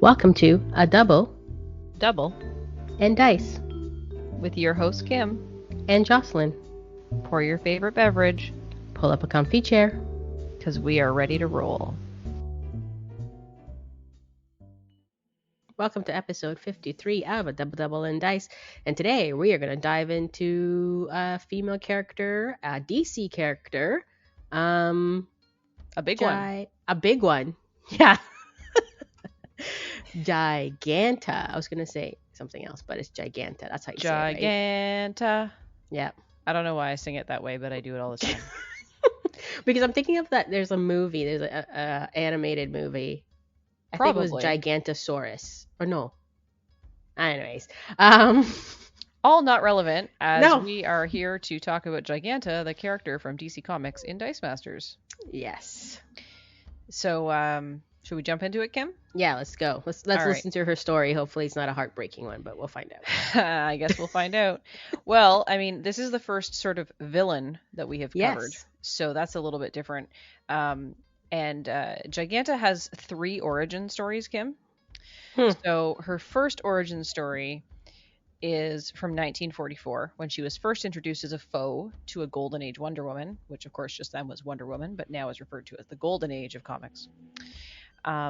Welcome to A Double and Dice with your host Kim. and Jocelyn. Pour your favorite beverage, Pull up a comfy chair. because we are ready to roll. Welcome to episode 53 of A Double and Dice. And today we are going to dive into a female character, a DC character. A big one. A big one. Yeah. Giganta. I was going to say something else, but it's Giganta. That's how you say it, right? Giganta. Yeah. I don't know why I sing it that way, but I do it all the time. Because I'm thinking of that. There's a movie. There's a animated movie. I think it was Gigantosaurus. Or no. Anyways. All not relevant, as No. we are here to talk about Giganta, the character from DC Comics in Dice Masters. Yes. So, should we jump into it, Kim? Yeah, let's go. Let's listen to her story. Hopefully it's not a heartbreaking one, but we'll find out. I guess we'll find out. Well, I mean, this is the first sort of villain that we have covered. Yes. So that's a little bit different. And Giganta has 3 origin stories, Kim. So her first origin story is from 1944, when she was first introduced as a foe to a Golden Age Wonder Woman, which of course just then was Wonder Woman, but now is referred to as the Golden Age of comics.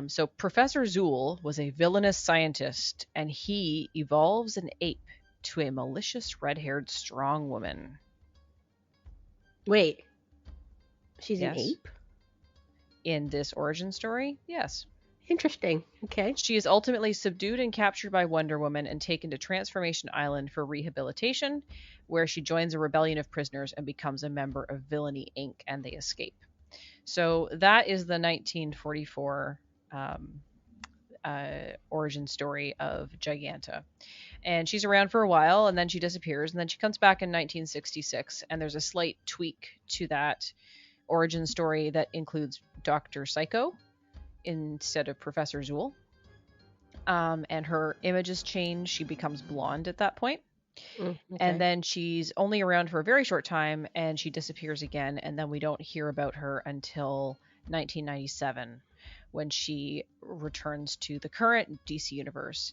So Professor Zool was a villainous scientist, and he evolves an ape to a malicious red-haired strong woman. Wait. She's an ape? In this origin story, yes. Interesting. Okay. She is ultimately subdued and captured by Wonder Woman and taken to Transformation Island for rehabilitation, where she joins a rebellion of prisoners and becomes a member of Villainy Inc., and they escape. So that is the 1944 origin story of Giganta. And she's around for a while, and then she disappears, and then she comes back in 1966, and there's a slight tweak to that origin story that includes Dr. Psycho instead of Professor Zool. And her images change. She becomes blonde at that point. Okay. And then she's only around for a very short time, and she disappears again, and then we don't hear about her until 1997, when she returns to the current DC universe.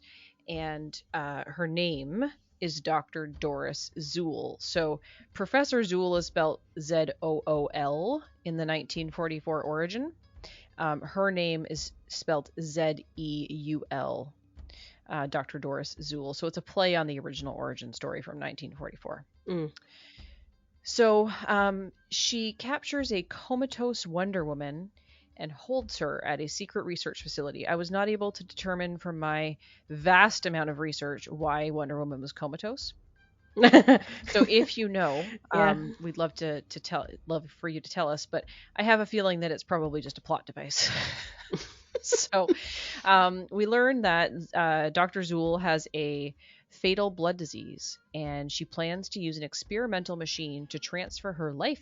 And her name is Dr. Doris Zool. So Professor Zool is spelled Zool in the 1944 origin. Her name is spelled Zeul, Dr. Doris Zool. So it's a play on the original origin story from 1944. So she captures a comatose Wonder Woman and holds her at a secret research facility. I was not able to determine from my vast amount of research why Wonder Woman was comatose. So if you know, we'd love love for you to tell us, but I have a feeling that it's probably just a plot device. So we learn that Dr. Zool has a fatal blood disease, and she plans to use an experimental machine to transfer her life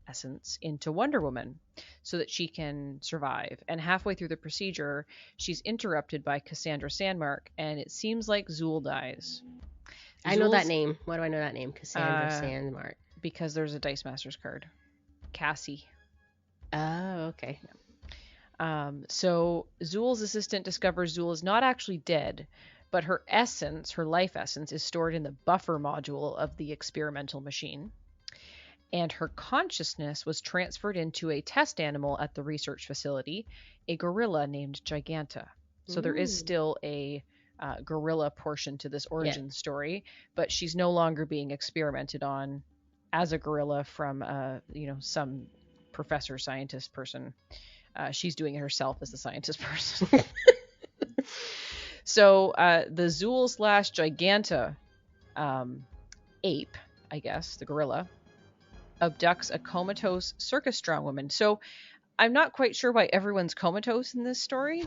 essence into Wonder Woman so that she can survive. And halfway through the procedure, she's interrupted by Cassandra Sandmark, and it seems like Zool dies. I know that name. Why do I know that name? Cassandra Sandmark. Because there's a Dice Masters card. Cassie. Oh, okay. So Zool's assistant discovers Zool is not actually dead, but her essence, her life essence, is stored in the buffer module of the experimental machine. And her consciousness was transferred into a test animal at the research facility, a gorilla named Giganta. So there is still a gorilla portion to this origin story, but she's no longer being experimented on as a gorilla from some professor scientist person. She's doing it herself as the scientist person. So the Zool / Giganta ape, I guess, the gorilla, abducts a comatose circus strong woman. So I'm not quite sure why everyone's comatose in this story.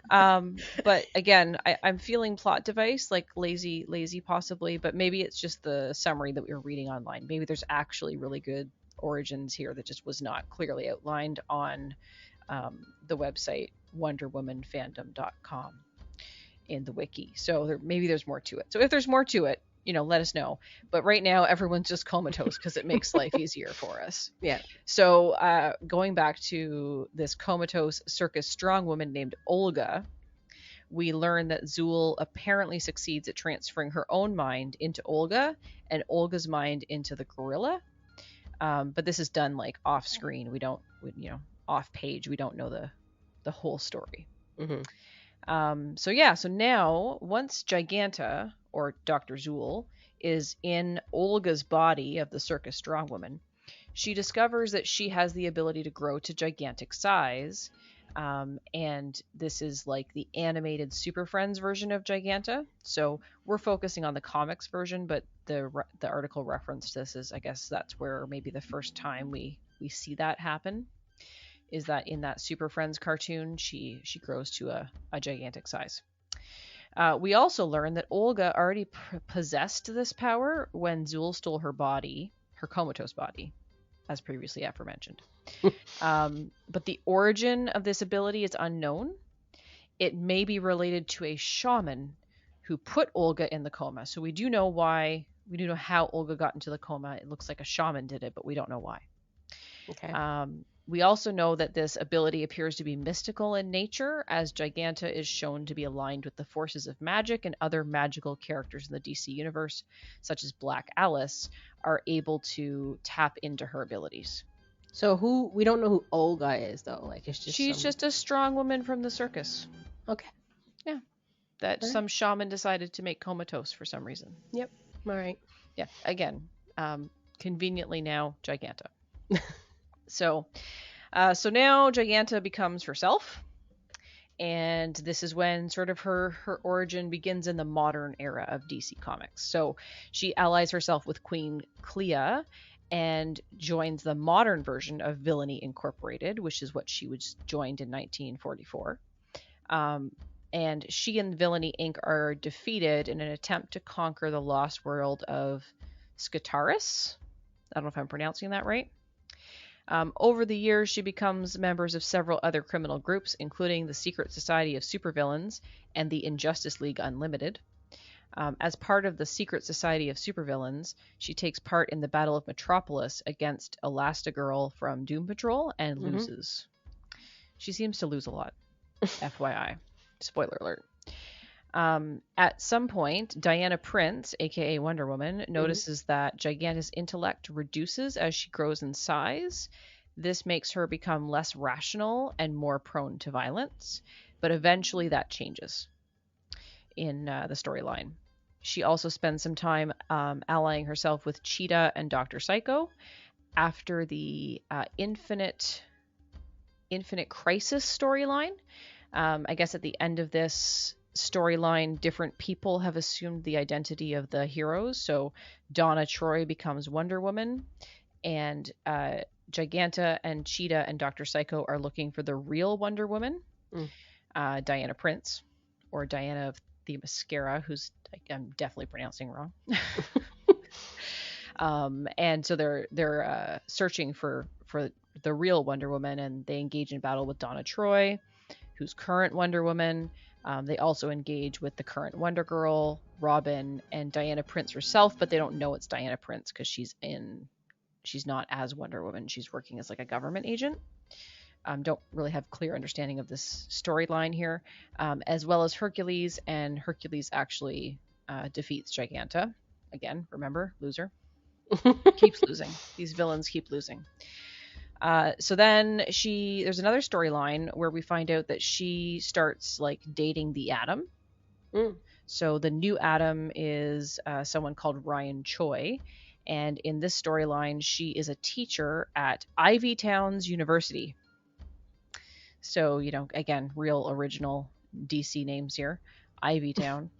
But again, I'm feeling plot device, like lazy possibly, but maybe it's just the summary that we were reading online. Maybe there's actually really good origins here that just was not clearly outlined on the website wonderwomanfandom.com in the wiki. So maybe there's more to it. So if there's more to it, let us know. But right now, everyone's just comatose because it makes life easier for us. Yeah. So going back to this comatose circus strong woman named Olga, we learn that Zool apparently succeeds at transferring her own mind into Olga and Olga's mind into the gorilla. But this is done like off screen. We don't, off page. We don't know the whole story. Mm-hmm. So now once Giganta, or Dr. Zool, is in Olga's body of the circus strong woman, she discovers that she has the ability to grow to gigantic size. And this is like the animated Super Friends version of Giganta. So we're focusing on the comics version, but the article referenced this is, I guess that's where maybe the first time we see that happen, is that in that Super Friends cartoon, she grows to a gigantic size. We also learn that Olga already possessed this power when Zool stole her body, her comatose body, as previously aforementioned. But the origin of this ability is unknown. It may be related to a shaman who put Olga in the coma. So we do know why. We do know how Olga got into the coma. It looks like a shaman did it, but we don't know why. Okay. We also know that this ability appears to be mystical in nature, as Giganta is shown to be aligned with the forces of magic, and other magical characters in the DC universe, such as Black Alice, are able to tap into her abilities. So we don't know who Olga is, though. Like, it's just she's just a strong woman from the circus. Okay. Yeah. That some shaman decided to make comatose for some reason. Yep. All right. Yeah. Again, conveniently now Giganta. So now Giganta becomes herself, and this is when sort of her origin begins in the modern era of DC Comics. So she allies herself with Queen Clea and joins the modern version of Villainy Incorporated, which is what she was joined in 1944. And she and Villainy Inc. are defeated in an attempt to conquer the lost world of Skitaris. I don't know if I'm pronouncing that right. Over the years, she becomes members of several other criminal groups, including the Secret Society of Supervillains and the Injustice League Unlimited. As part of the Secret Society of Supervillains, she takes part in the Battle of Metropolis against Elastigirl from Doom Patrol and loses. She seems to lose a lot. FYI. Spoiler alert. At some point, Diana Prince, aka Wonder Woman, notices that Giganta's intellect reduces as she grows in size. This makes her become less rational and more prone to violence, but eventually that changes in the storyline. She also spends some time allying herself with Cheetah and Dr. Psycho. After the Infinite Crisis storyline, I guess at the end of this storyline, different people have assumed the identity of the heroes. So Donna Troy becomes Wonder Woman, and Giganta and Cheetah and Dr. Psycho are looking for the real Wonder Woman, Diana Prince, or Diana of the Mascara, who's I'm definitely pronouncing wrong. And so they're searching for the real Wonder Woman, and they engage in battle with Donna Troy, who's current Wonder Woman. They also engage with the current Wonder Girl, Robin, and Diana Prince herself, but they don't know it's Diana Prince because she's not as Wonder Woman. She's working as like a government agent. Don't really have clear understanding of this storyline here, as well as Hercules, and Hercules actually defeats Giganta. Again, remember, loser. Keeps losing. These villains keep losing. So then there's another storyline where we find out that she starts like dating the Atom. So the new Atom is someone called Ryan Choi. And in this storyline, she is a teacher at Ivy Towns University. So, again, real original DC names here. Ivy Town.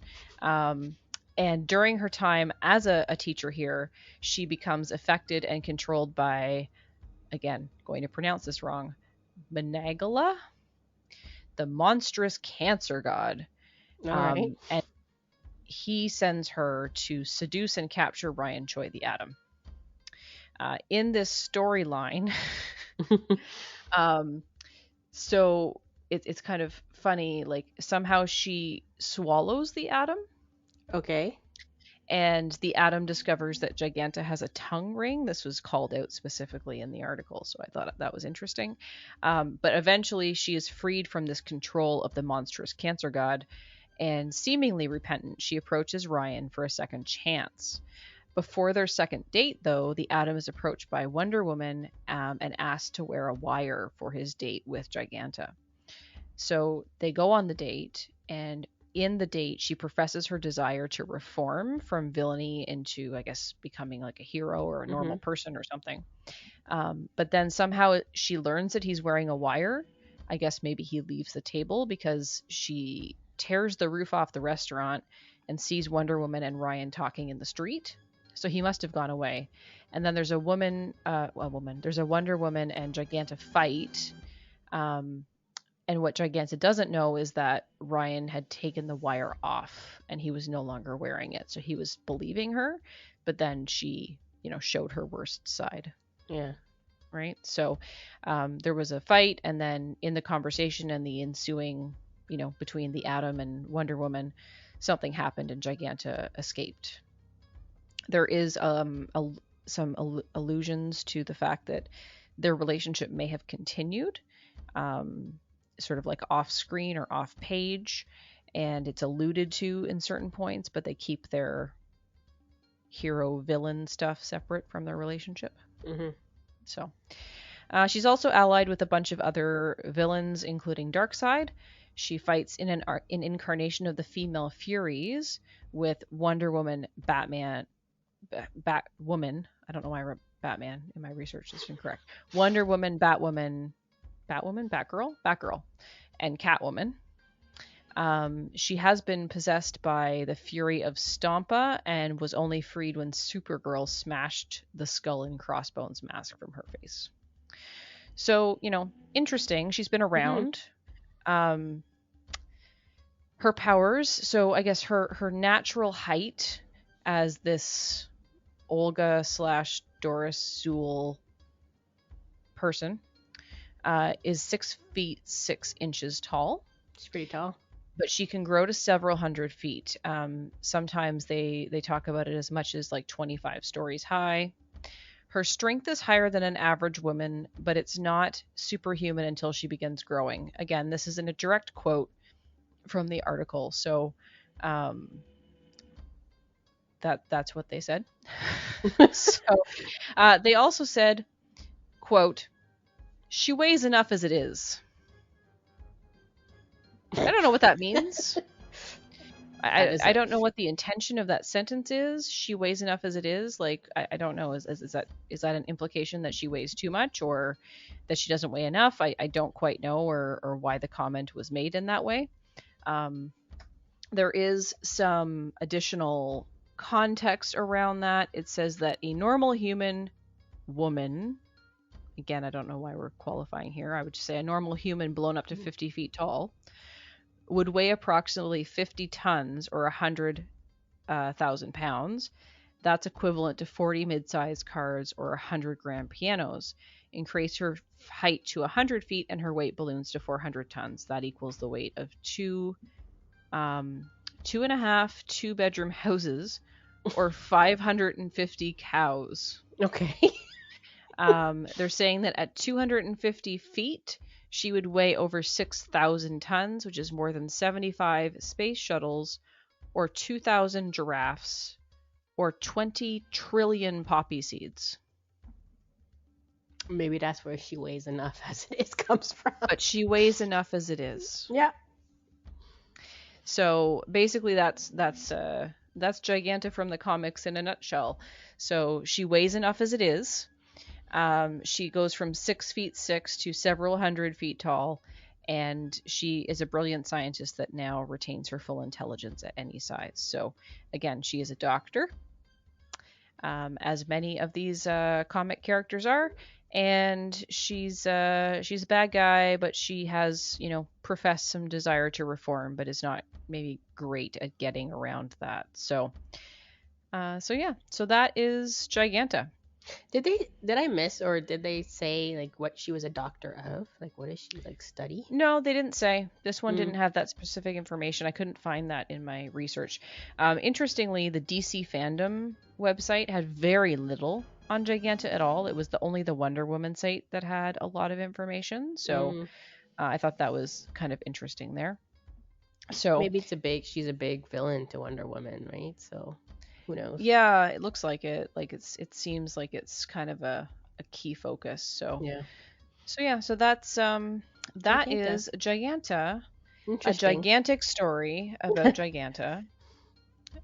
And during her time as a teacher here, she becomes affected and controlled by, again, going to pronounce this wrong, Menagala, the monstrous cancer god. All right. And he sends her to seduce and capture Ryan Choi, the Atom. In this storyline, so it's kind of funny, like somehow she swallows the Atom. Okay. And the Atom discovers that Giganta has a tongue ring. This was called out specifically in the article, so I thought that was interesting. But eventually, she is freed from this control of the monstrous cancer god, and seemingly repentant, she approaches Ryan for a second chance. Before their second date, though, the Atom is approached by Wonder Woman and asked to wear a wire for his date with Giganta. So they go on the date, and in the date, she professes her desire to reform from villainy into, I guess, becoming like a hero or a normal person or something. But then somehow she learns that he's wearing a wire. I guess maybe he leaves the table because she tears the roof off the restaurant and sees Wonder Woman and Ryan talking in the street. So he must have gone away. And then there's there's a Wonder Woman and Giganta fight. And what Giganta doesn't know is that Ryan had taken the wire off and he was no longer wearing it. So he was believing her, but then she, showed her worst side. Yeah. Right. So there was a fight, and then in the conversation and the ensuing, between the Atom and Wonder Woman, something happened and Giganta escaped. There is some allusions to the fact that their relationship may have continued. Sort of like off screen or off page, and it's alluded to in certain points, but they keep their hero villain stuff separate from their relationship. So she's also allied with a bunch of other villains, including Darkseid. She fights in an incarnation of the female Furies with Wonder Woman, Batwoman. I don't know why I wrote Batman in my research. This is incorrect. Wonder Woman, Batgirl, and Catwoman. She has been possessed by the Fury of Stompa and was only freed when Supergirl smashed the skull and crossbones mask from her face. So, interesting. She's been around. Her powers. So I guess her natural height as this Olga / Doris Sewell person is 6 feet 6 inches tall. She's pretty tall. But she can grow to several hundred feet. Sometimes they talk about it as much as like 25 stories high. Her strength is higher than an average woman, but it's not superhuman until she begins growing. Again, this is in a direct quote from the article. So that's what they said. So they also said, quote, "She weighs enough as it is." I don't know what that means. I don't know what the intention of that sentence is. She weighs enough as it is. Like, I don't know. Is that an implication that she weighs too much or that she doesn't weigh enough? I don't quite know or why the comment was made in that way. There is some additional context around that. It says that a normal human woman, again, I don't know why we're qualifying here. I would just say a normal human blown up to 50 feet tall would weigh approximately 50 tons or 100,000 pounds. That's equivalent to 40 mid-sized cars or 100-gram pianos. Increase her height to 100 feet and her weight balloons to 400 tons. That equals the weight of 2.5 two-bedroom houses or 550 cows. Okay. They're saying that at 250 feet, she would weigh over 6,000 tons, which is more than 75 space shuttles, or 2,000 giraffes, or 20 trillion poppy seeds. Maybe that's where she weighs enough as it is comes from. But she weighs enough as it is. Yeah. So basically, that's Giganta from the comics in a nutshell. So she weighs enough as it is. She goes from 6 feet 6 to several hundred feet tall, and she is a brilliant scientist that now retains her full intelligence at any size. So again, she is a doctor, as many of these comic characters are, and she's a bad guy, but she has, professed some desire to reform, but is not maybe great at getting around that. So that is Giganta. Did I miss, or did they say like what she was a doctor of? Like what does she like study? No, they didn't say. This one didn't have that specific information. I couldn't find that in my research. Interestingly, the DC fandom website had very little on Giganta at all. It was only the Wonder Woman site that had a lot of information. So I thought that was kind of interesting there. So maybe she's a big villain to Wonder Woman, right? So who knows? Yeah, it looks like it. Like it seems like it's kind of a key focus. So so that's that is Giganta, a gigantic story about Giganta.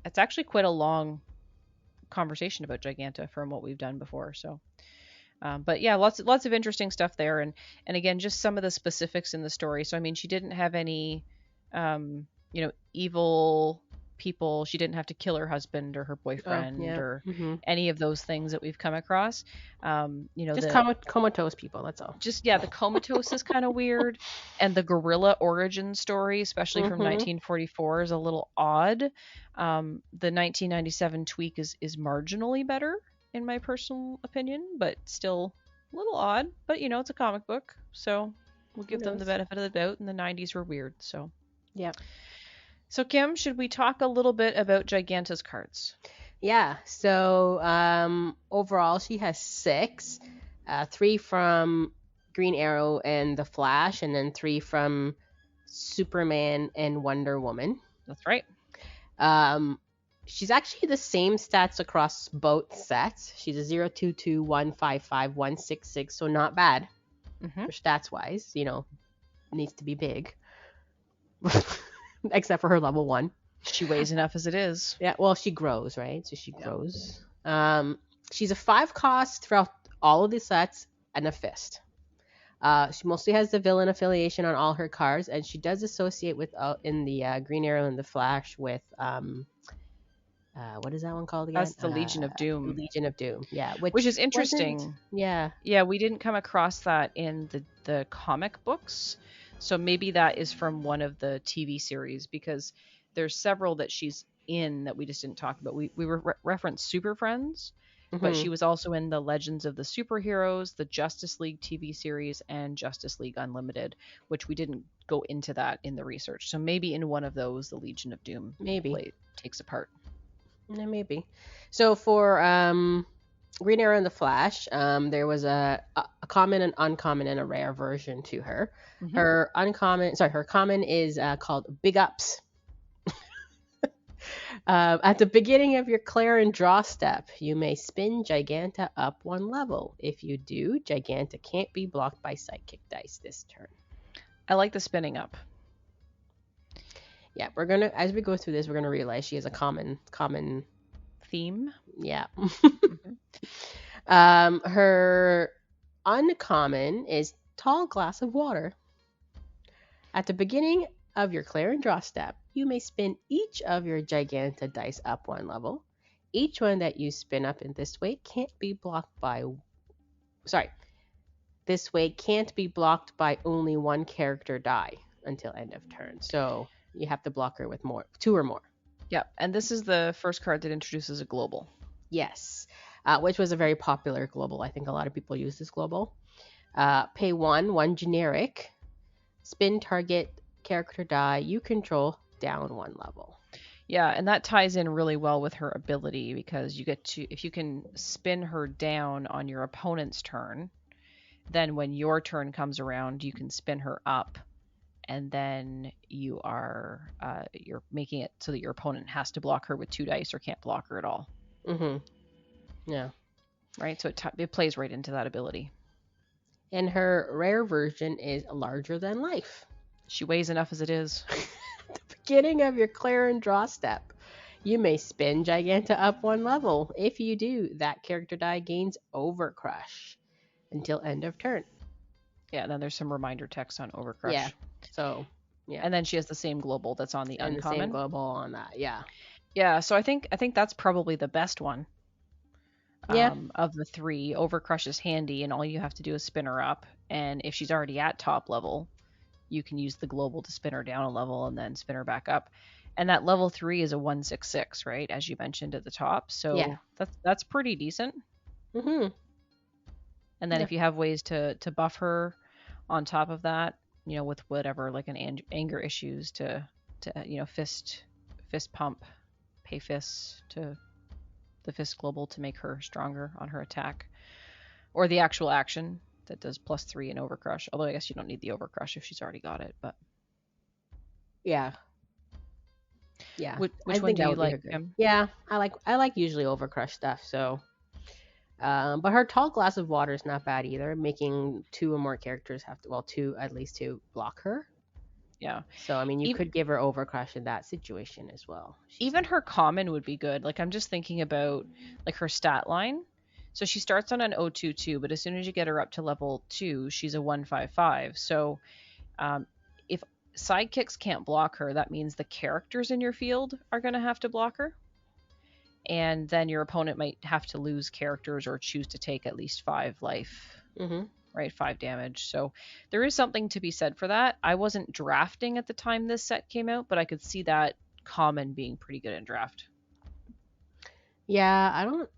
It's actually quite a long conversation about Giganta from what we've done before. So, but yeah, lots of interesting stuff there, and again, just some of the specifics in the story. So I mean, she didn't have any, evil people. She didn't have to kill her husband or her boyfriend or any of those things that we've come across. Just comatose people. That's all. Just the comatose is kind of weird, and the gorilla origin story, especially from 1944, is a little odd. The 1997 tweak is marginally better in my personal opinion, but still a little odd. But it's a comic book, so we'll give them the benefit of the doubt. And the 90s were weird, so yeah. So, Kim, should we talk a little bit about Giganta's cards? Yeah. So, overall, she has 6. 3 from Green Arrow and The Flash, and then 3 from Superman and Wonder Woman. That's right. She's actually the same stats across both sets. She's a 022, 155, 166, so not bad for stats-wise. Needs to be big. Except for her level 1. She weighs enough as it is. Yeah, well, she grows, right? So she grows. She's a 5 cost throughout all of the sets and a fist. She mostly has the villain affiliation on all her cards, and she does associate with in the Green Arrow and the Flash with what is that one called again? That's the Legion of Doom. Legion of Doom, yeah. Which is interesting. Yeah, we didn't come across that in the comic books. So maybe that is from one of the TV series, because there's several that she's in that we just didn't talk about. We referenced Super Friends, but she was also in the Legends of the Superheroes, the Justice League TV series, and Justice League Unlimited, which we didn't go into that in the research. So maybe in one of those, the Legion of Doom takes a part. Yeah, maybe. So for Green Arrow and the Flash, there was a common, an uncommon, and a rare version to her. Her common is called Big Ups. At the beginning of your clear and draw step, you may spin Giganta up 1 level. If you do, Giganta can't be blocked by Psychic Dice this turn. I like the spinning up. Yeah, as we go through this, we're gonna realize she has a common theme. Yeah. Her uncommon is Tall Glass of Water. At the beginning of your clear and draw step, you may spin each of your Giganta dice up 1 level. Each one that you spin up in this way can't be blocked by only 1 character die until end of turn. So you have to block her with 2 or more. Yeah, and this is the first card that introduces a global. Yes, which was a very popular global. I think a lot of people use this global. Pay 1 generic. Spin target character die you control down 1 level. Yeah, and that ties in really well with her ability, because you get to, if you can spin her down on your opponent's turn, then when your turn comes around, you can spin her up, and then you're making it so that your opponent has to block her with 2 dice or can't block her at all. Yeah. Right, so it plays right into that ability. And her rare version is Larger Than Life. She weighs enough as it is. At the beginning of your clear and draw step, you may spin Giganta up 1 level. If you do, that character die gains Overcrush until end of turn. Yeah, and then there's some reminder text on Overcrush. Yeah. So, yeah. And then she has the same global that's on the uncommon. The same global on that, yeah. Yeah, so I think that's probably the best one. Yeah. Of the 3. Overcrush is handy, and all you have to do is spin her up. And if she's already at top level, you can use the global to spin her down a level and then spin her back up. And that level 3 is a 166, right? As you mentioned at the top. So yeah. That's pretty decent. And then Yeah. if you have ways to buff her on top of that, with whatever, like anger issues to fist pump, pay fists to the fist global to make her stronger on her attack, or the actual action that does +3 in overcrush. Although I guess you don't need the overcrush if she's already got it. But Yeah. Yeah. I which one think do that you would be like, her good. Kim? Yeah, I like usually overcrush stuff. So, but her tall glass of water is not bad either. Making two or more characters have to, well, two at least two block her. Yeah. So I mean, you Even, could give her overcrush in that situation as well. even her common would be good. Like I'm just thinking about like her stat line. So she starts on an 022, but as soon as you get her up to level 2, she's a 155. So if sidekicks can't block her, that means the characters in your field are going to have to block her. And then your opponent might have to lose characters or choose to take at least 5 life, Mm-hmm. right? 5 damage. So there is something to be said for that. I wasn't drafting at the time this set came out, but I could see that common being pretty good in draft. Yeah, I don't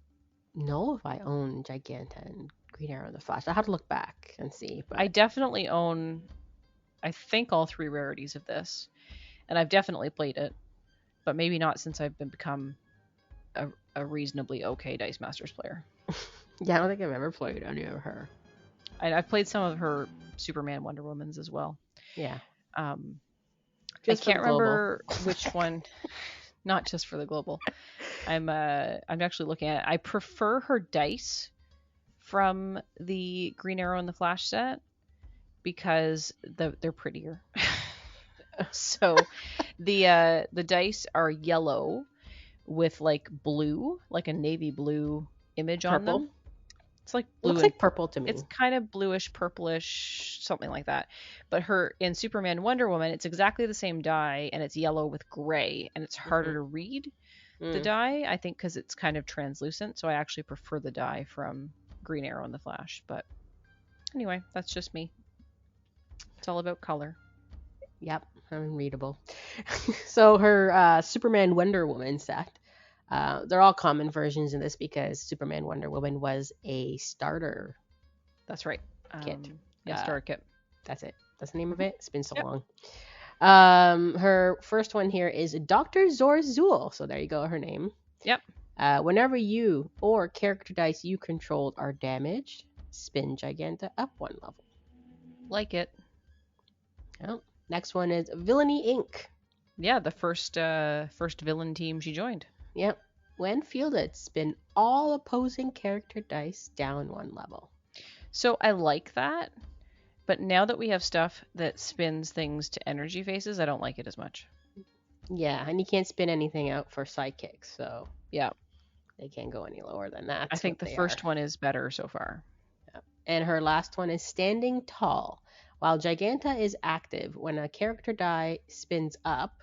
know if I own Giganta and Green Arrow and the Flash. I have to look back and see. I But definitely own, I think, all 3 rarities of this, and I've definitely played it, but maybe not since I've become a reasonably okay Dice Masters player. yeah, I don't think I've ever played any of her. I've played some of her Superman, Wonder Woman's as well. Yeah, I just for can't the global. remember which one. Not just for the global. I'm actually looking at it. I prefer her dice from the Green Arrow and the Flash set because they're prettier. So the dice are yellow with like blue, like a navy blue image on Purple. them. It's like blue. Looks like purple to me. It's kind of bluish, purplish, something like that. But her in Superman, Wonder Woman, it's exactly the same die, and it's yellow with gray, and it's harder to read the die, I think, because it's kind of translucent. So I actually prefer the die from Green Arrow and the Flash. But anyway, that's just me. It's all about color. Yep, unreadable. So her Superman Wonder Woman set. They're all common versions in this because Superman Wonder Woman was a starter That's right. kit. Yeah, starter kit. That's it. That's the name of it. It's been so Yep. long. Her first one here is Dr. Zorzul. So there you go, her name. Yep. Whenever you or character dice you controlled are damaged, spin Giganta up 1 level. Like it. Yep. Next one is Villainy Inc. Yeah, the first villain team she joined. Yep. When fielded, spin all opposing character dice down 1 level. So I like that, but now that we have stuff that spins things to energy faces, I don't like it as much. Yeah, and you can't spin anything out for sidekicks, so Yeah, they can't go any lower than that. I think the first one is better so far. Yep. And her last one is Standing Tall. While Giganta is active, when a character die spins up,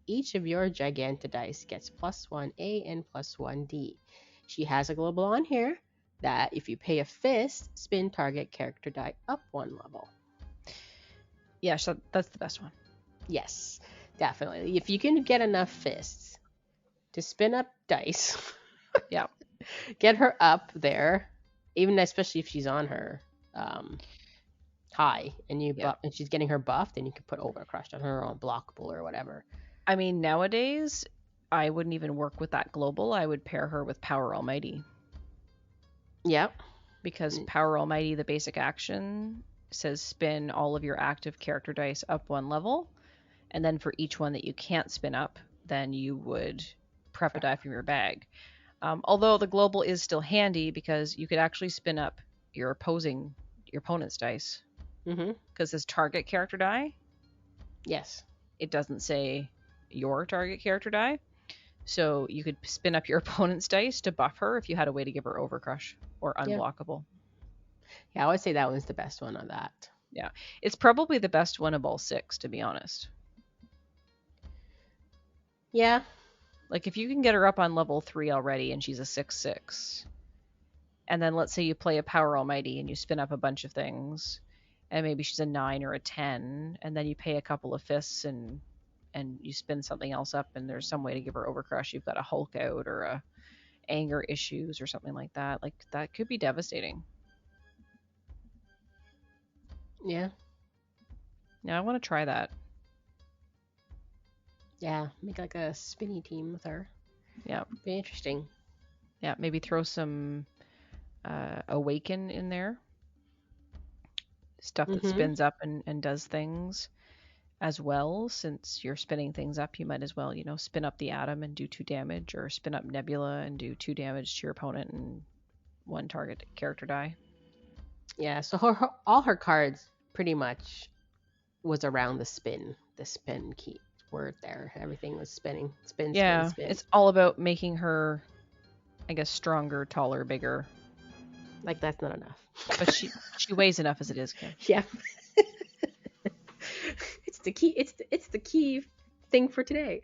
each of your Giganta dice gets +1A and +1D. She has a global on here that if you pay a fist, spin target character die up 1 level. Yeah, so that's the best one. Yes, definitely. If you can get enough fists to spin up dice, Yeah, get her up there, even especially if she's on her high and and she's getting her buffed, and you can put overcrush on her on blockable or whatever. I mean, nowadays, I wouldn't even work with that global. I would pair her with Power Almighty. Yep. Because Power Almighty, the basic action, says spin all of your active character dice up 1 level. And then for each one that you can't spin up, then you would prep a die from your bag. Although the global is still handy because you could actually spin up your opponent's dice. Because his target character die, Yes. it doesn't say your target character die. So you could spin up your opponent's dice to buff her if you had a way to give her overcrush or unblockable. Yeah, I would say that one's the best one on that. Yeah. It's probably the best one of all 6, to be honest. Yeah. Like if you can get her up on level 3 already and she's a 6/6, and then let's say you play a Power Almighty and you spin up a bunch of things, and maybe she's a 9 or a 10, and then you pay a couple of fists and you spin something else up, and there's some way to give her overcrush. You've got a Hulk out or a anger issues or something like that. Like that could be devastating. Yeah. Yeah, I want to try that. Yeah. Make like a spinny team with her. Yeah. Be interesting. Yeah, maybe throw some Awaken in there. Stuff that Mm-hmm. spins up and does things as well. Since you're spinning things up, you might as well, spin up the atom and do 2 damage, or spin up Nebula and do 2 damage to your opponent and 1 target character die. Yeah. So all her cards pretty much was around the spin key word there. Everything was spinning. Spin, spin, Yeah, spin. it's all about making her, I guess, stronger, taller, bigger. Like that's not enough. But she weighs enough as it is, Kim. Yeah. It's the key. It's the key thing for today.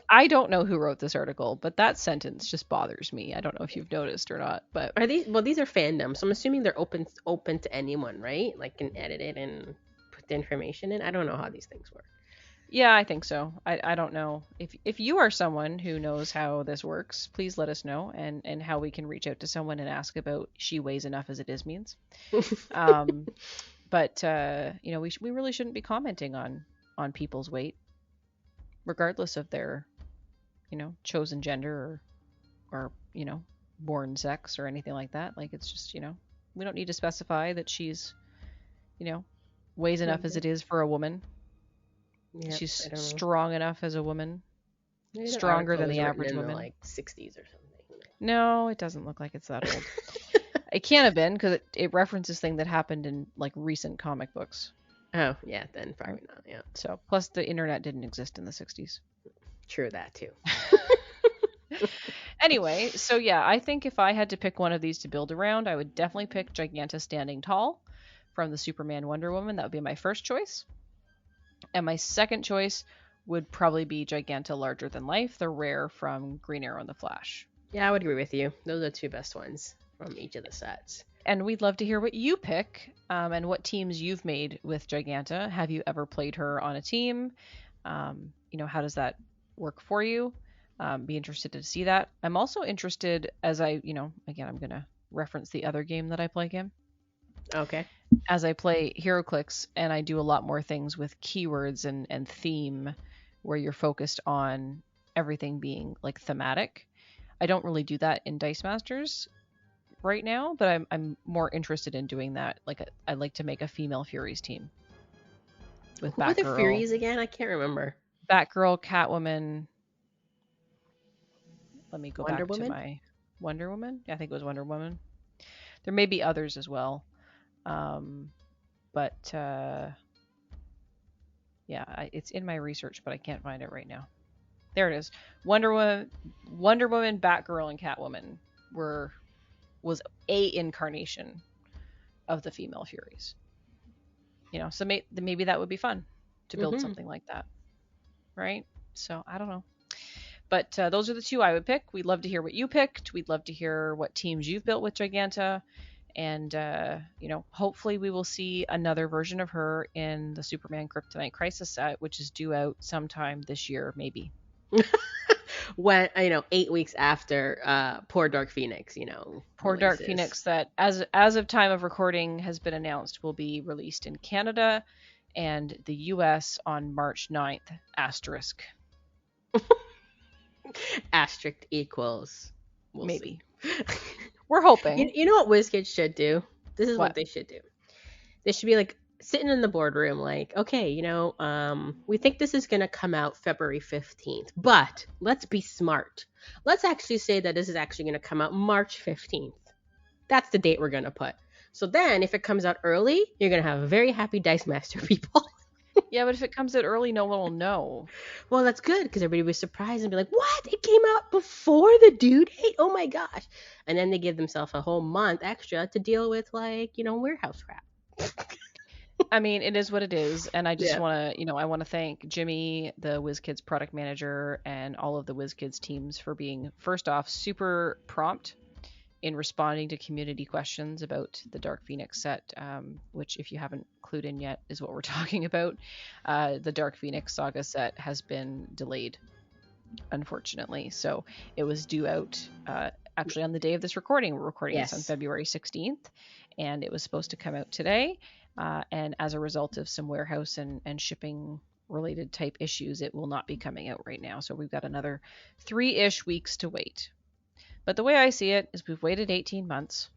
I don't know who wrote this article, but that sentence just bothers me. I don't know if you've noticed or not, but Are these? Well, these are fandoms, so I'm assuming they're open to anyone, right? Like can edit it and put the information in. I don't know how these things work. yeah, I think so. I don't know. If you are someone who knows how this works, please let us know, and how we can reach out to someone and ask about she weighs enough as it is means. But we really shouldn't be commenting on people's weight, regardless of their chosen gender or born sex or anything like that. Like, it's just, we don't need to specify that she's weighs enough as it is for a woman. Yeah, She's I don't know. strong enough as a woman. Maybe the Stronger article than was the written average in the woman. like 60s or something. No, it doesn't look like it's that old. It can't have been, because it references thing that happened in like recent comic books. Oh yeah, then probably not. Yeah, So plus the internet didn't exist in the 60s. true that too. Anyway, so yeah, I think if I had to pick one of these to build around, I would definitely pick Giganta Standing Tall from the Superman Wonder Woman. That would be my first choice. And my second choice would probably be Giganta Larger Than Life, the rare from Green Arrow and the Flash. Yeah, I would agree with you. Those are the two best ones from each of the sets. And we'd love to hear what you pick, and what teams you've made with Giganta. Have you ever played her on a team? How does that work for you? Be interested to see that. I'm also interested, as again, I'm going to reference the other game that I play, Kim. Okay. As I play HeroClix, and I do a lot more things with keywords and theme, where you're focused on everything being like thematic. I don't really do that in Dice Masters right now, but I'm more interested in doing that. Like, I'd like to make a female Furies team with Who were the Batgirl. Furies again? I can't remember. Batgirl, Catwoman. Let me go Wonder back Woman? to my Wonder Woman. Yeah, I think it was Wonder Woman. There may be others as well. But yeah, it's in my research, but I can't find it right now. There it is. Wonder Woman, Batgirl, and Catwoman was a incarnation of the female Furies. So maybe that would be fun to build something like that, right? So I don't know. But those are the two I would pick. We'd love to hear what you picked. We'd love to hear what teams you've built with Giganta. And, hopefully we will see another version of her in the Superman Kryptonite Crisis set, which is due out sometime this year, maybe. When 8 weeks after poor Dark Phoenix, Poor releases. Dark Phoenix, that as of time of recording has been announced, will be released in Canada and the US on March 9th, asterisk. Asterisk equals. We'll maybe. See. We're hoping. You know what WizKids should do? This is what they should do. They should be like sitting in the boardroom like, okay, we think this is going to come out February 15th, but let's be smart. Let's actually say that this is actually going to come out March 15th. That's the date we're going to put. So then if it comes out early, you're going to have a very happy Dice Master people. Yeah, but if it comes out early, no one will know. Well, that's good, because everybody was surprised and be like, what? It came out before the due date? Oh my gosh. And then they give themselves a whole month extra to deal with, warehouse crap. I mean, it is what it is. And I just want to, I want to thank Jimmy, the WizKids product manager, and all of the WizKids teams for being, first off, super prompt in responding to community questions about the Dark Phoenix set, which, if you haven't clued in yet, is what we're talking about. The Dark Phoenix Saga set has been delayed, unfortunately. So it was due out actually on the day of this recording. We're recording this on February 16th, and it was supposed to come out today. and as a result of some warehouse and shipping related type issues, it will not be coming out right now. So we've got another 3-ish weeks to wait. But the way I see it is we've waited 18 months.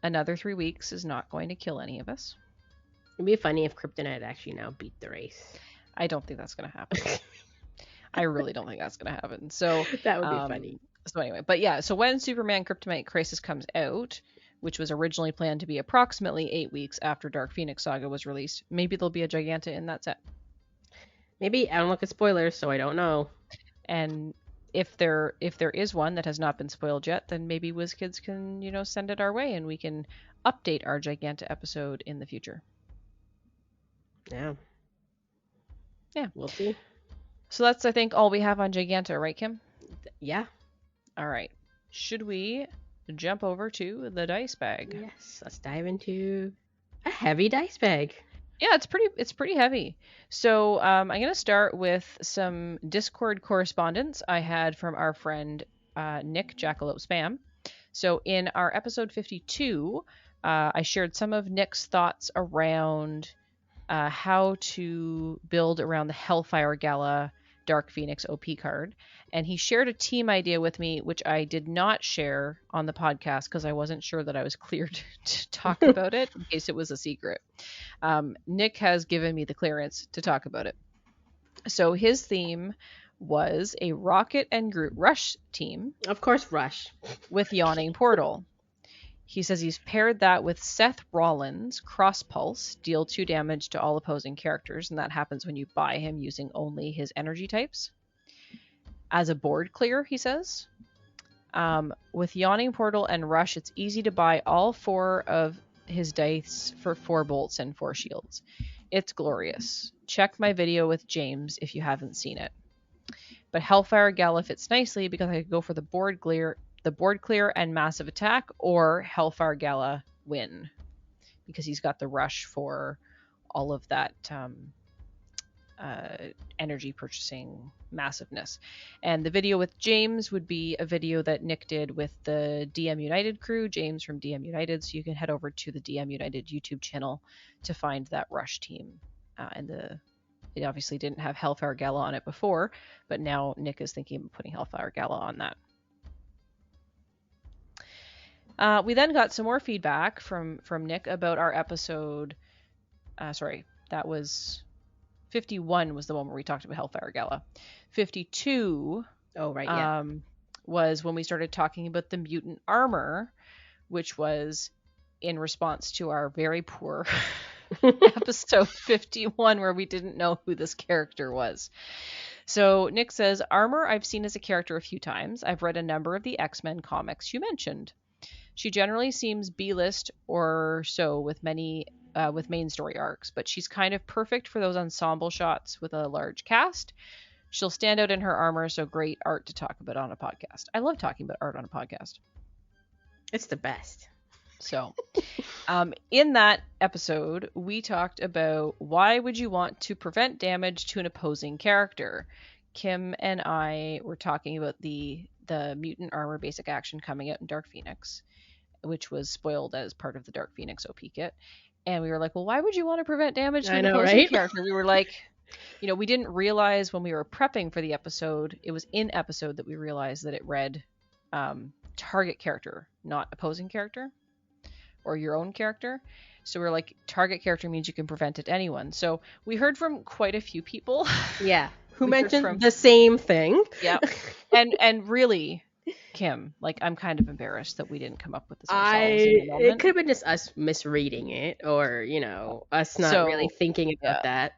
Another 3 weeks is not going to kill any of us. It'd be funny if Kryptonite actually now beat the race. I don't think that's going to happen. I really don't think that's going to happen. So that would be funny. So anyway, but yeah, so when Superman Kryptonite Crisis comes out, which was originally planned to be approximately 8 weeks after Dark Phoenix Saga was released, maybe there'll be a Giganta in that set. Maybe. I don't look at spoilers, so I don't know. And if there is one that has not been spoiled yet, then maybe WizKids can, send it our way and we can update our Giganta episode in the future. Yeah. Yeah. We'll see. So that's, I think, all we have on Giganta, right, Kim? Yeah. All right. Should we jump over to the dice bag? Yes. Let's dive into a heavy dice bag. Yeah, it's pretty heavy. So I'm going to start with some Discord correspondence I had from our friend Nick Jackalope Spam. So in our episode 52, I shared some of Nick's thoughts around how to build around the Hellfire Gala Dark Phoenix OP card. And he shared a team idea with me, which I did not share on the podcast because I wasn't sure that I was cleared to talk about it in case it was a secret. Nick has given me the clearance to talk about it. So his theme was a Rocket and Groot Rush team. Of course, Rush. With Yawning Portal. He says he's paired that with Seth Rollins' Cross Pulse, deal 2 damage to all opposing characters, and that happens when you buy him using only his energy types. As a board clear, he says. With Yawning Portal and Rush, it's easy to buy all 4 of his dice for 4 bolts and 4 shields. It's glorious. Check my video with James if you haven't seen it. But Hellfire Gala fits nicely because I could go for the board clear and massive attack, or Hellfire Gala win because he's got the rush for all of that energy purchasing massiveness. And the video with James would be a video that Nick did with the DM United crew, James from DM United, so you can head over to the DM United YouTube channel to find that rush team. It obviously didn't have Hellfire Gala on it before, but now Nick is thinking of putting Hellfire Gala on that. We then got some more feedback from Nick about our episode. That was 51 was the one where we talked about Hellfire Gala. 52 was when we started talking about the mutant armor, which was in response to our very poor episode 51 where we didn't know who this character was. So Nick says, armor I've seen as a character a few times. I've read a number of the X-Men comics you mentioned. She generally seems B-list or so with main story arcs, but she's kind of perfect for those ensemble shots with a large cast. She'll stand out in her armor, so great art to talk about on a podcast. I love talking about art on a podcast. It's the best. So, in that episode, we talked about why would you want to prevent damage to an opposing character. Kim and I were talking about the mutant armor basic action coming out in Dark Phoenix, which was spoiled as part of the Dark Phoenix OP kit. And we were like, well, why would you want to prevent damage to an opposing character? We were like, we didn't realize when we were prepping for the episode, it was in episode that we realized that it read target character, not opposing character or your own character. So we're like, target character means you can prevent it to anyone. So we heard from quite a few people. Yeah. Who mentioned the same thing. Yeah. And really, Kim, I'm kind of embarrassed that we didn't come up with this ourselves in the moment. It could have been just us misreading it or, us not really thinking about that.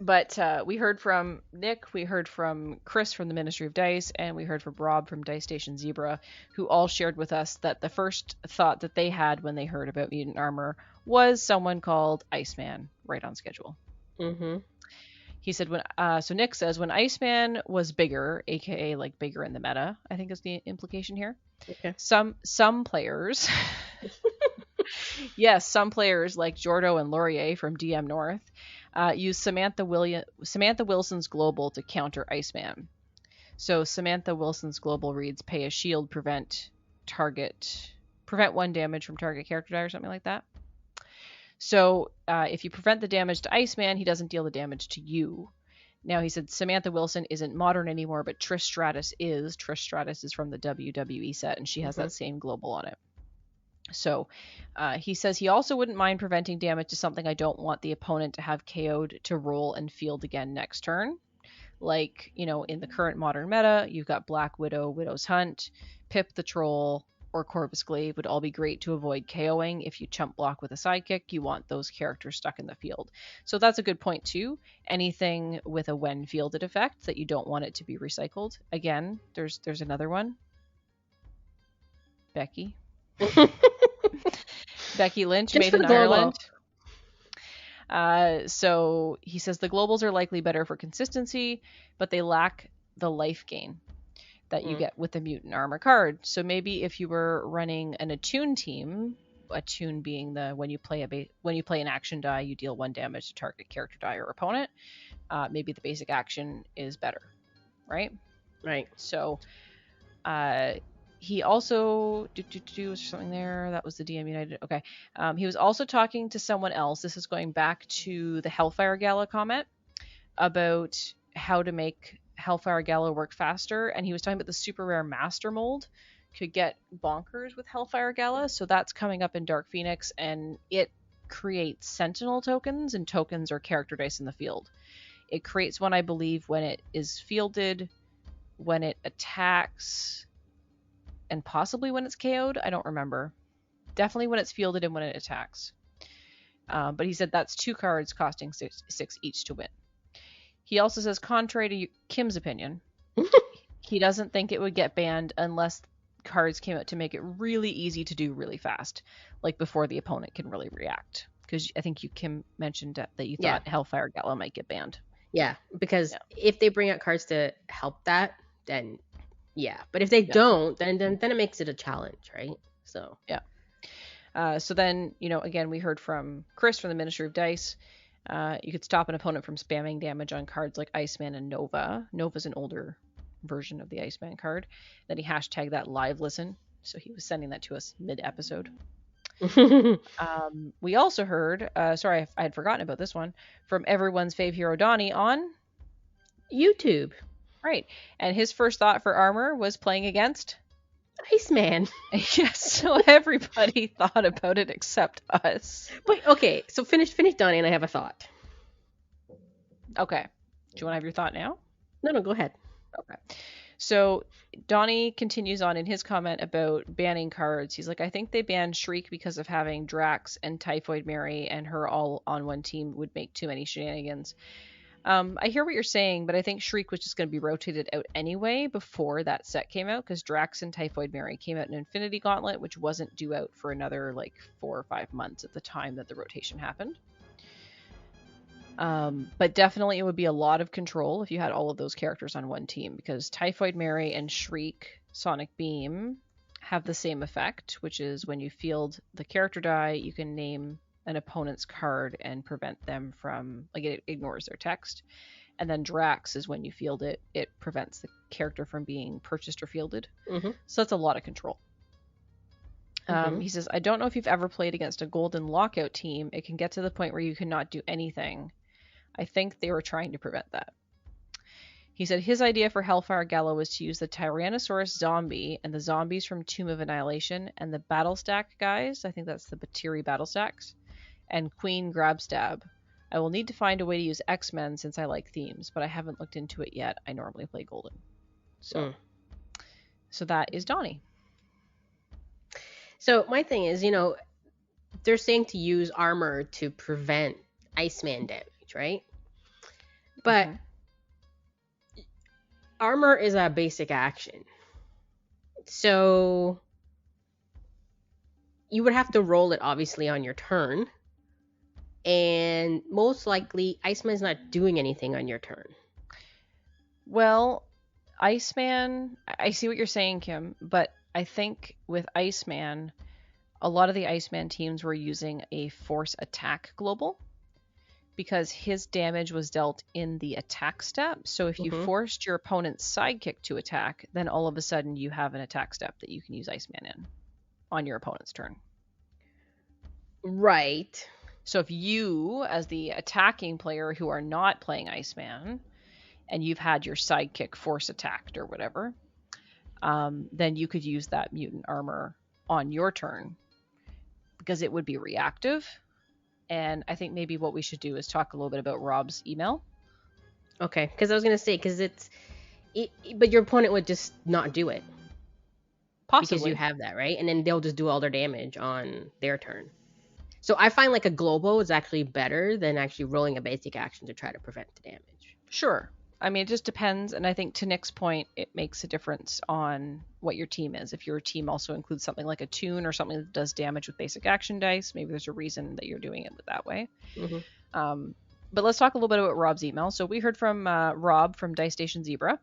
But we heard from Nick, we heard from Chris from the Ministry of Dice, and we heard from Rob from Dice Station Zebra, who all shared with us that the first thought that they had when they heard about mutant armor was someone called Iceman, right on schedule. Mm-hmm. He said, so Nick says, when Iceman was bigger, aka bigger in the meta, I think is the implication here. Okay. Some players, yes, some players like Jordo and Laurier from DM North use Samantha Wilson's Global to counter Iceman. So Samantha Wilson's Global reads, pay a shield, prevent 1 damage from target character die or something like that. So if you prevent the damage to Iceman, he doesn't deal the damage to you. Now, he said Samantha Wilson isn't modern anymore, but Trish Stratus is. Trish Stratus is from the WWE set, and she has that same global on it. So he says he also wouldn't mind preventing damage to something I don't want the opponent to have KO'd to roll and field again next turn. Like, in the current modern meta, you've got Black Widow, Widow's Hunt, Pip the Troll, or Corvus Glaive would all be great to avoid KOing. If you chump block with a sidekick, you want those characters stuck in the field. So that's a good point too. Anything with a when fielded effect that you don't want it to be recycled. Again, there's another one. Becky. Becky Lynch Just made for in the global. Ireland. So he says the globals are likely better for consistency, but they lack the life gain that you get with the mutant armor card. So maybe if you were running an attune team, attune being the when you play an action die, you deal 1 damage to target character die or opponent. Maybe the basic action is better, right? Right. So he also was something there. That was the DM United. Okay. He was also talking to someone else. This is going back to the Hellfire Gala comment about how to make Hellfire Gala work faster, and he was talking about the super rare master mold could get bonkers with Hellfire Gala. So that's coming up in Dark Phoenix, and it creates sentinel tokens, and tokens are character dice in the field. It creates one, I believe, when it is fielded, when it attacks, and possibly when it's KO'd. I don't remember. Definitely when it's fielded and when it attacks. But he said that's 2 cards costing 6 each to win. He also says, contrary to Kim's opinion, he doesn't think it would get banned unless cards came out to make it really easy to do really fast, like before the opponent can really react. Because I think Kim mentioned that you thought Hellfire Gala might get banned. Yeah, because if they bring out cards to help that, then but if they don't, then it makes it a challenge, right? So so then, again, we heard from Chris from the Ministry of Dice. You could stop an opponent from spamming damage on cards like Iceman and Nova. Nova's an older version of the Iceman card. Then he hashtagged that live listen. So he was sending that to us mid-episode. We also heard, sorry, I had forgotten about this one, from everyone's fave hero Donnie on YouTube. Right. And his first thought for armor was playing against Iceman. Yes, so everybody thought about it except us. Wait, okay, so finish Donnie, and I have a thought. Okay. Do you want to have your thought now? No, go ahead. Okay. So Donnie continues on in his comment about banning cards. He's like, I think they banned Shriek because of having Drax and Typhoid Mary and her all on one team would make too many shenanigans. I hear what you're saying, but I think Shriek was just going to be rotated out anyway before that set came out, because Drax and Typhoid Mary came out in Infinity Gauntlet, which wasn't due out for another 4 or 5 months at the time that the rotation happened. But definitely it would be a lot of control if you had all of those characters on one team, because Typhoid Mary and Shriek Sonic Beam have the same effect, which is when you field the character die, you can name an opponent's card and prevent them from, it ignores their text. And then Drax is when you field it, it prevents the character from being purchased or fielded. Mm-hmm. So that's a lot of control. Mm-hmm. He says, I don't know if you've ever played against a Golden Lockout team. It can get to the point where you cannot do anything. I think they were trying to prevent that. He said his idea for Hellfire Gala was to use the Tyrannosaurus zombie and the zombies from Tomb of Annihilation and the Battlestack guys. I think that's the Batiri Battlestacks. And Queen Grabstab. I will need to find a way to use X-Men since I like themes, but I haven't looked into it yet. I normally play Golden. So that is Donnie. So my thing is, they're saying to use armor to prevent Iceman damage, right? But armor is a basic action. So you would have to roll it obviously on your turn. And most likely, Iceman's not doing anything on your turn. Well, Iceman, I see what you're saying, Kim, but I think with Iceman, a lot of the Iceman teams were using a force attack global because his damage was dealt in the attack step. So if you forced your opponent's sidekick to attack, then all of a sudden you have an attack step that you can use Iceman in on your opponent's turn. Right. So if you, as the attacking player who are not playing Iceman, and you've had your sidekick force attacked or whatever, then you could use that mutant armor on your turn because it would be reactive. And I think maybe what we should do is talk a little bit about Rob's email. Okay, because I was gonna say but your opponent would just not do it. Possibly. Because you have that, right? And then they'll just do all their damage on their turn. So I find like a global is actually better than actually rolling a basic action to try to prevent the damage. Sure. I mean, it just depends. And I think to Nick's point, it makes a difference on what your team is. If your team also includes something like a tune or something that does damage with basic action dice, maybe there's a reason that you're doing it that way. Mm-hmm. But let's talk a little bit about Rob's email. So we heard from Rob from Dice Station Zebra,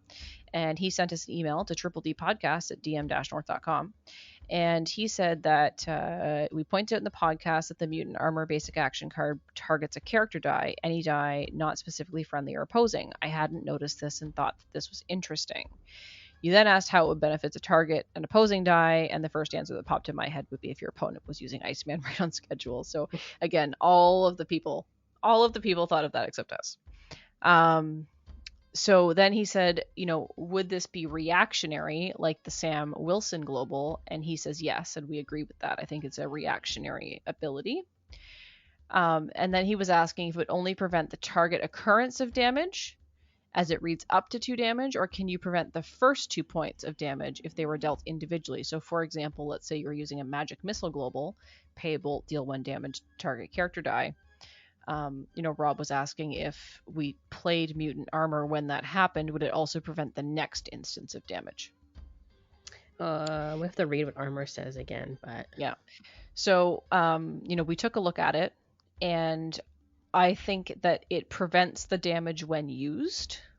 and he sent us an email to dm-north.com. And he said that we pointed out in the podcast that the mutant armor basic action card targets a character die, any die not specifically friendly or opposing. I hadn't noticed this and thought that this was interesting. You then asked how it would benefit to target an opposing die, and the first answer that popped in my head would be if your opponent was using Iceman right on schedule. So again, all of the people thought of that except us. So then he said, would this be reactionary like the Sam Wilson Global? And he says yes, and we agree with that. I think it's a reactionary ability. And then he was asking if it would only prevent the target occurrence of damage as it reads up to 2 damage, or can you prevent the first 2 points of damage if they were dealt individually? So for example, let's say you're using a Magic Missile Global, pay a bolt, deal 1 damage, target character die. Rob was asking if we played mutant armor when that happened, would it also prevent the next instance of damage? We have to read what armor says again, but yeah. So, we took a look at it, and I think that it prevents the damage when you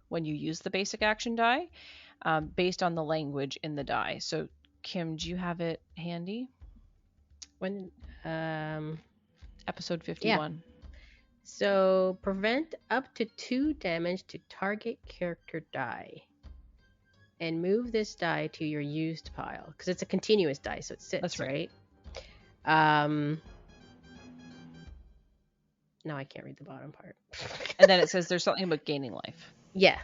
use the basic action die, based on the language in the die. So, Kim, do you have it handy? When episode 51. Yeah. So prevent up to 2 damage to target character die, and move this die to your used pile because it's a continuous die, so it sits. That's right. No, I can't read the bottom part. And then it says there's something about gaining life. Yeah.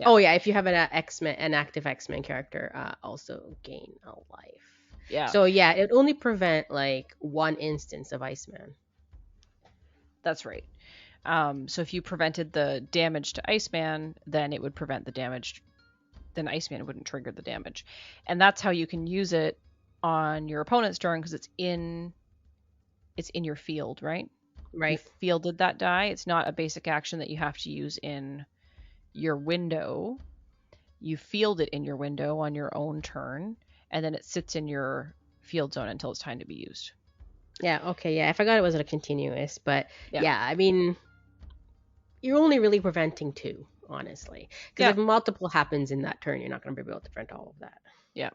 Oh yeah, if you have an active X-Men character, also gain a life. Yeah. So yeah, it only prevent like 1 instance of Iceman. That's right. So if you prevented the damage to Iceman, then it would prevent the damage. Then Iceman wouldn't trigger the damage. And that's how you can use it on your opponent's turn because it's in your field, right? Right. You fielded that die. It's not a basic action that you have to use in your window. You field it in your window on your own turn, and then it sits in your field zone until it's time to be used. Yeah, okay, yeah. I forgot it was a continuous, but yeah, I mean, you're only really preventing 2, honestly. Because if multiple happens in that turn, you're not going to be able to prevent all of that. Yeah.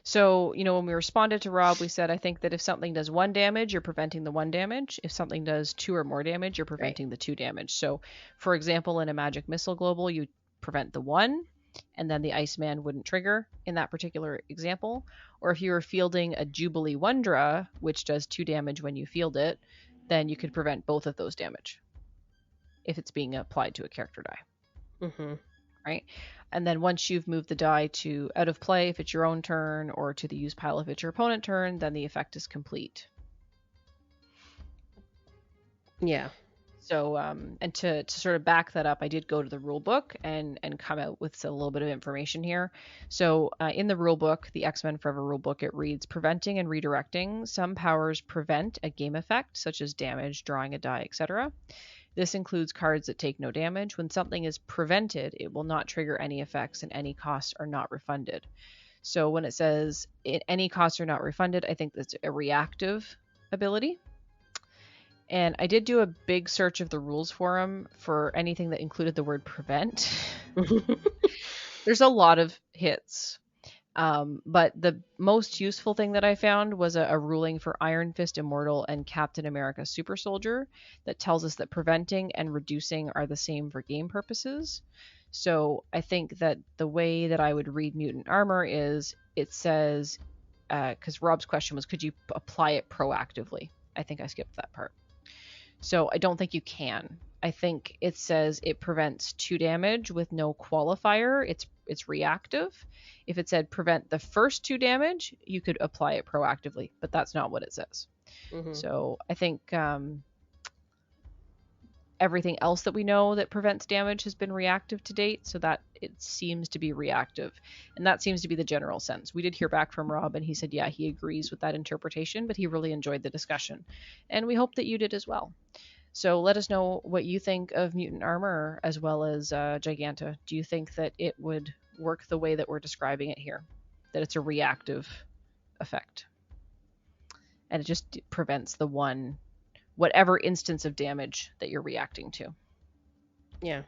So, when we responded to Rob, we said, I think that if something does 1 damage, you're preventing the 1 damage. If something does 2 or more damage, you're preventing the 2 damage. So, for example, in a Magic Missile Global, you prevent the 1, and then the Iceman wouldn't trigger in that particular example. Or if you were fielding a Jubilee Wondra, which does 2 damage when you field it, then you could prevent both of those damage if it's being applied to a character die. Mm-hmm. Right? And then once you've moved the die to out of play if it's your own turn, or to the use pile if it's your opponent's turn, then the effect is complete. Yeah. So, and to sort of back that up, I did go to the rule book and come out with a little bit of information here. So in the rule book, the X-Men Forever rule book, it reads, preventing and redirecting. Some powers prevent a game effect, such as damage, drawing a die, etc. This includes cards that take no damage. When something is prevented, it will not trigger any effects, and any costs are not refunded. So when it says any costs are not refunded, I think that's a reactive ability. And I did do a big search of the rules forum for anything that included the word prevent. There's a lot of hits. But the most useful thing that I found was a ruling for Iron Fist Immortal and Captain America Super Soldier that tells us that preventing and reducing are the same for game purposes. So I think that the way that I would read mutant armor is it says, because Rob's question was, could you apply it proactively? I think I skipped that part. So I don't think you can. I think it says it prevents 2 damage with no qualifier. It's reactive. If it said prevent the first 2 damage, you could apply it proactively, but that's not what it says. Mm-hmm. So I think everything else that we know that prevents damage has been reactive to date, so that it seems to be reactive. And that seems to be the general sense. We did hear back from Rob, and he said, yeah, he agrees with that interpretation, but he really enjoyed the discussion. And we hope that you did as well. So let us know what you think of mutant armor as well as Giganta. Do you think that it would work the way that we're describing it here? That it's a reactive effect? And it just prevents the whatever instance of damage that you're reacting to. Yeah.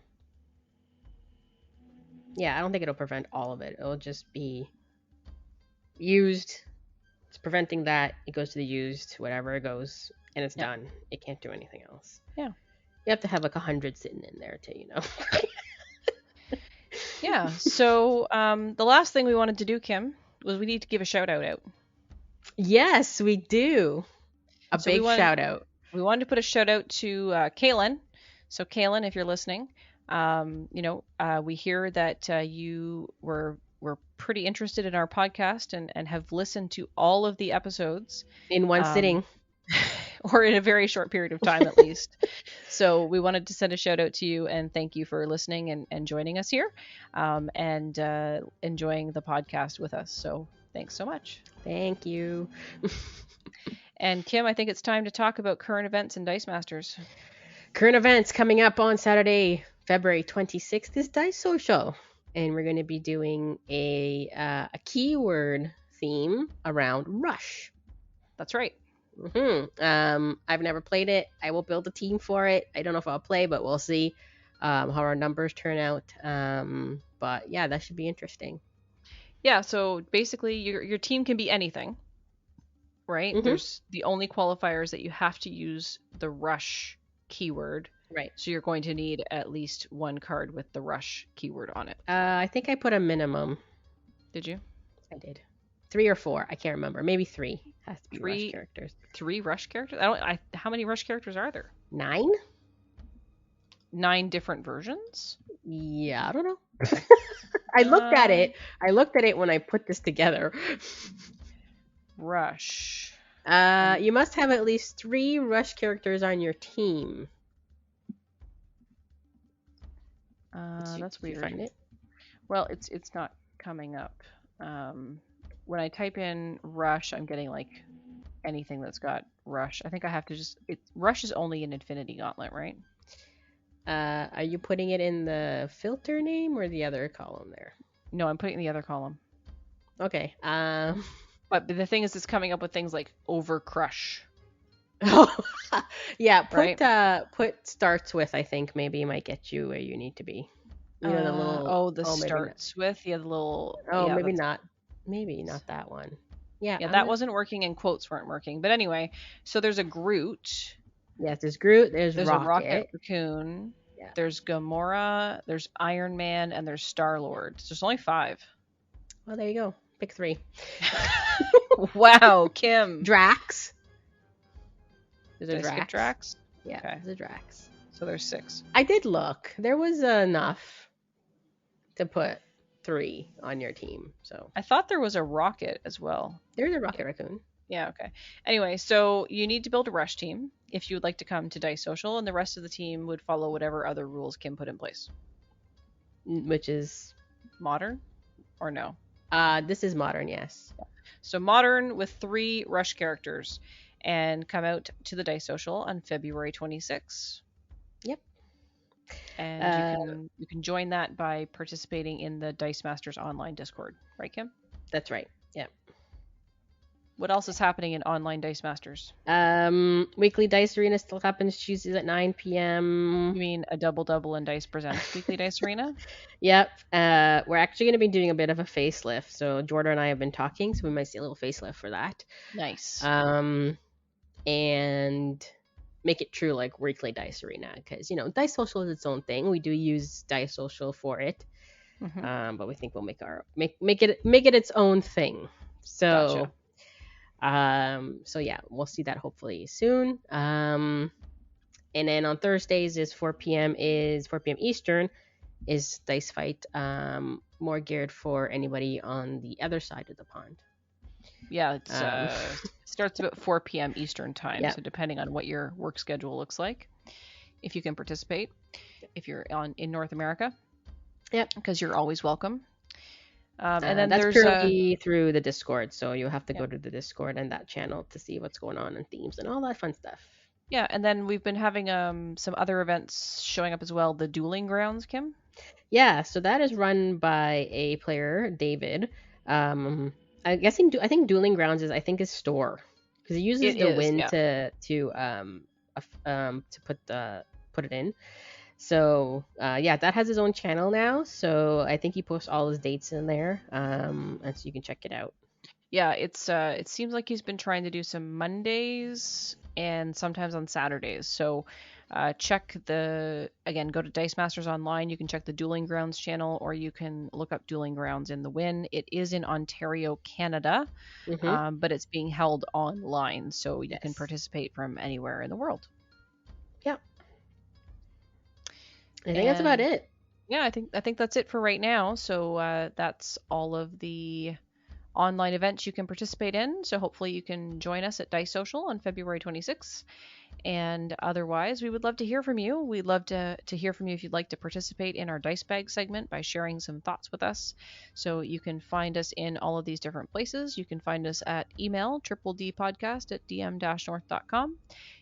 Yeah, I don't think it'll prevent all of it. It'll just be used. It's preventing that. It goes to the used, whatever it goes, and it's done. It can't do anything else. Yeah. You have to have like 100 sitting in there to, Yeah. So the last thing we wanted to do, Kim, was we need to give a shout out. Yes, we do. Big shout out. We wanted to put a shout out to Kaylin. So Kaylin, if you're listening, we hear that you were pretty interested in our podcast and have listened to all of the episodes in one sitting. Or in a very short period of time, at least. So we wanted to send a shout out to you and thank you for listening and joining us here and enjoying the podcast with us. So thanks so much. Thank you. And Kim, I think it's time to talk about current events in Dice Masters. Current events coming up on Saturday, February 26th is Dice Social. And we're going to be doing a keyword theme around rush. That's right. Mm-hmm. I've never played it. I will build a team for it. I don't know if I'll play, but we'll see how our numbers turn out. But yeah, that should be interesting. Yeah, so basically your team can be anything, right? Mm-hmm. There's the only qualifiers that you have to use the rush keyword. Right. So you're going to need at least one card with the rush keyword on it. I think I put a minimum. Did you? I did. 3 or 4. I can't remember. Maybe 3. Has to be rush characters. 3 rush characters? How many rush characters are there? 9? 9 different versions? Yeah, I don't know. I looked at it. I looked at it when I put this together. Rush. You must have at least 3 rush characters on your team. That's weird. Did you find it? Well, it's not coming up. When I type in rush, I'm getting like anything that's got rush. I think I have to rush is only an Infinity Gauntlet, right? Are you putting it in the filter name or the other column there? No, I'm putting it in the other column. Okay. But the thing is, it's coming up with things like over crush. Yeah, put starts with, I think maybe might get you where you need to be. You know, the little starts with, yeah, the little maybe not. Maybe not that one. Yeah, that wasn't working and quotes weren't working. But anyway, so there's a Groot. Yes, there's Groot, there's a Rocket Raccoon, yeah. There's Gamora, there's Iron Man, and there's Star-Lord. There's only 5. Well, there you go. Pick 3. Wow, Kim. Drax. There's a Drax. Drax? Yeah, okay. There's a Drax. So there's 6. I did look. There was enough to put 3 on your team. So I thought there was a Rocket as well. There's a Rocket Raccoon. Yeah, okay. Anyway, so you need to build a rush team if you would like to come to Dice Social, and the rest of the team would follow whatever other rules Kim put in place. Which is modern or no? This is modern, yes. So modern with 3 rush characters, and come out to the Dice Social on February 26th. Yep. And you can join that by participating in the Dice Masters online Discord, right, Kim? That's right. Yeah. What else is happening in online Dice Masters? Weekly Dice Arena still happens Tuesdays at 9 p.m. You mean a double and Dice Presents Weekly Dice Arena? Yep. We're actually going to be doing a bit of a facelift. So Jordan and I have been talking, so we might see a little facelift for that. Nice. And make it true like weekly Dice Arena, because Dice Social is its own thing. We do use Dice Social for it, but we think we'll make it its own thing. So. Gotcha. So yeah, we'll see that hopefully soon. And then on Thursdays is 4 p.m. Eastern is Dice Fight, more geared for anybody on the other side of the pond. Yeah, it starts about 4 p.m. Eastern time. Yep. So depending on what your work schedule looks like, if you can participate, if you're in North America, Yep. because you're always welcome. And then that's there's purely through the Discord, so you'll have to go to the Discord and that channel to see what's going on and themes and all that fun stuff. Yeah, and then we've been having some other events showing up as well. The Dueling Grounds, Kim. Yeah, so that is run by a player, David. I'm guessing I think Dueling Grounds is his store, because he uses the win to put it in. So that has his own channel now. So I think he posts all his dates in there, and so you can check it out. Yeah, it seems like he's been trying to do some Mondays and sometimes on Saturdays. So go to Dice Masters Online. You can check the Dueling Grounds channel, or you can look up Dueling Grounds in the Win. It is in Ontario, Canada, but it's being held online, so you can participate from anywhere in the world. Yeah. I think that's about it. Yeah, I think that's it for right now. So that's all of the online events you can participate in. So hopefully you can join us at Dice Social on February 26th. And otherwise, we would love to hear from you. We'd love to hear from you if you'd like to participate in our Dice Bag segment by sharing some thoughts with us. So you can find us in all of these different places. You can find us at email, dpodcast@dm-north.com.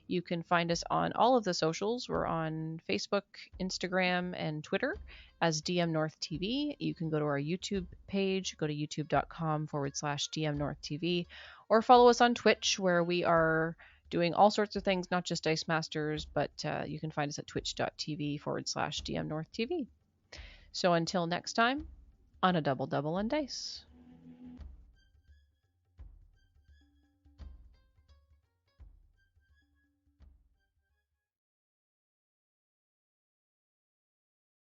You can find us on all of the socials. We're on Facebook, Instagram, and Twitter as dmNorthTV. You can go to our YouTube page, go to youtube.com/dmNorthTV, or follow us on Twitch, where we are doing all sorts of things, not just Dice Masters, but you can find us at twitch.tv/dmNorthTV. So until next time, on a double on dice.